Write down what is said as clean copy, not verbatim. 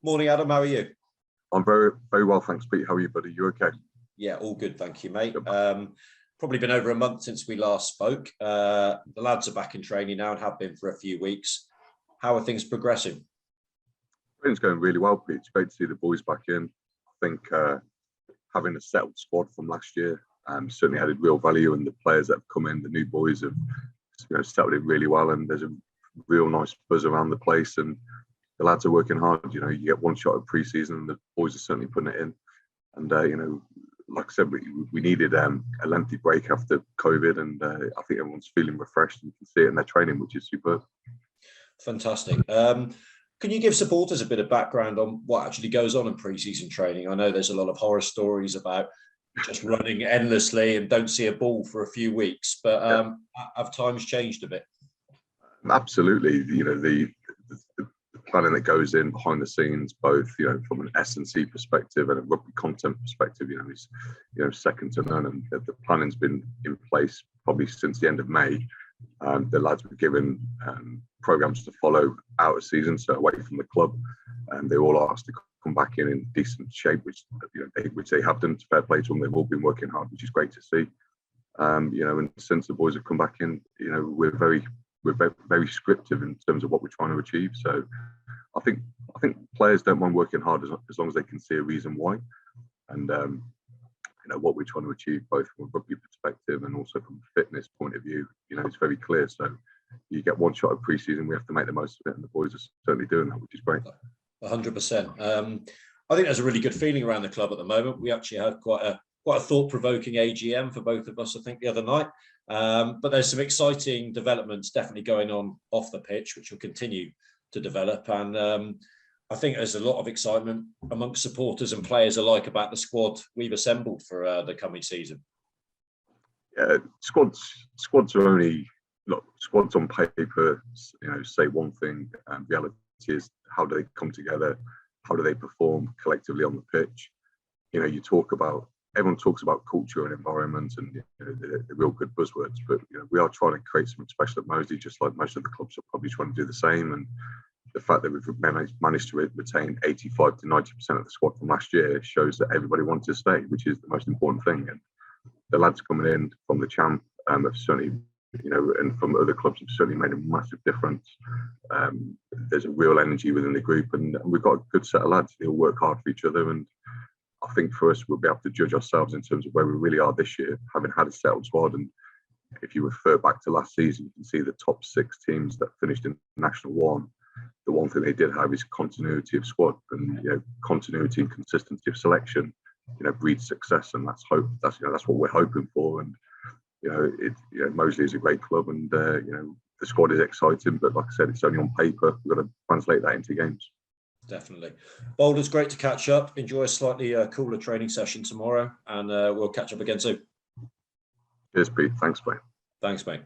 Morning, Adam. How are you? I'm very, very well, thanks, Pete. How are you, buddy? You okay? Yeah, all good. Thank you, mate. Probably been over a month since we last spoke. The lads are back in training now and have been for a few weeks. How are things progressing? Training's going really well, Pete. It's great to see the boys back in. I think having a settled squad from last year certainly added real value, and the players that have come in, the new boys have settled in really well, and there's a real nice buzz around the place, and the lads are working hard. You get one shot at pre-season, and the boys are certainly putting it in. And like I said, we needed a lengthy break after COVID, and I think everyone's feeling refreshed. You can see it in their training, which is superb. Fantastic. Can you give supporters a bit of background on what actually goes on in pre-season training? I know there's a lot of horror stories about just running endlessly and don't see a ball for a few weeks, but have times changed a bit? Absolutely. The planning that goes in behind the scenes, both from an S&C perspective and a rugby content perspective, is second to none. And the planning's been in place probably since the end of May. The lads were given programs to follow out of season, so away from the club, and they all asked to come back in decent shape, which they have done. Fair play to them. They've all been working hard, which is great to see. And since the boys have come back in, we're very scriptive in terms of what we're trying to achieve. So I think players don't mind working hard as long as they can see a reason why, and what we're trying to achieve, both from a rugby perspective and also from a fitness point of view. It's very clear. So you get one shot of pre-season, we have to make the most of it, and the boys are certainly doing that, which is great. 100%. I think there's a really good feeling around the club at the moment. We actually had quite a thought-provoking AGM for both of us, I think, the other night. But there's some exciting developments definitely going on off the pitch, which will continue to develop. And I think there's a lot of excitement amongst supporters and players alike about the squad we've assembled for the coming season. Yeah, squads are only, squads on paper, say one thing, and reality is how do they come together? How do they perform collectively on the pitch? Everyone talks about culture and environment and the real good buzzwords, but we are trying to create something special at Moseley, just like most of the clubs are probably trying to do the same. And the fact that we've managed to retain 85 to 90% of the squad from last year shows that everybody wants to stay, which is the most important thing. And the lads coming in from the champ have certainly, and from other clubs have certainly made a massive difference. There's a real energy within the group, and we've got a good set of lads. They all work hard for each other, and I think for us, we'll be able to judge ourselves in terms of where we really are this year, having had a settled squad. And if you refer back to last season, you can see the top 6 teams that finished in National 1. The one thing they did have is continuity of squad, and continuity and consistency of selection, breeds success, and that's hope. That's what we're hoping for. And Moseley is a great club, and the squad is exciting. But like I said, it's only on paper. We've got to translate that into games. Definitely. Boulders, great to catch up. Enjoy a slightly cooler training session tomorrow, and we'll catch up again soon. Cheers, Pete. Thanks, mate. Thanks, mate.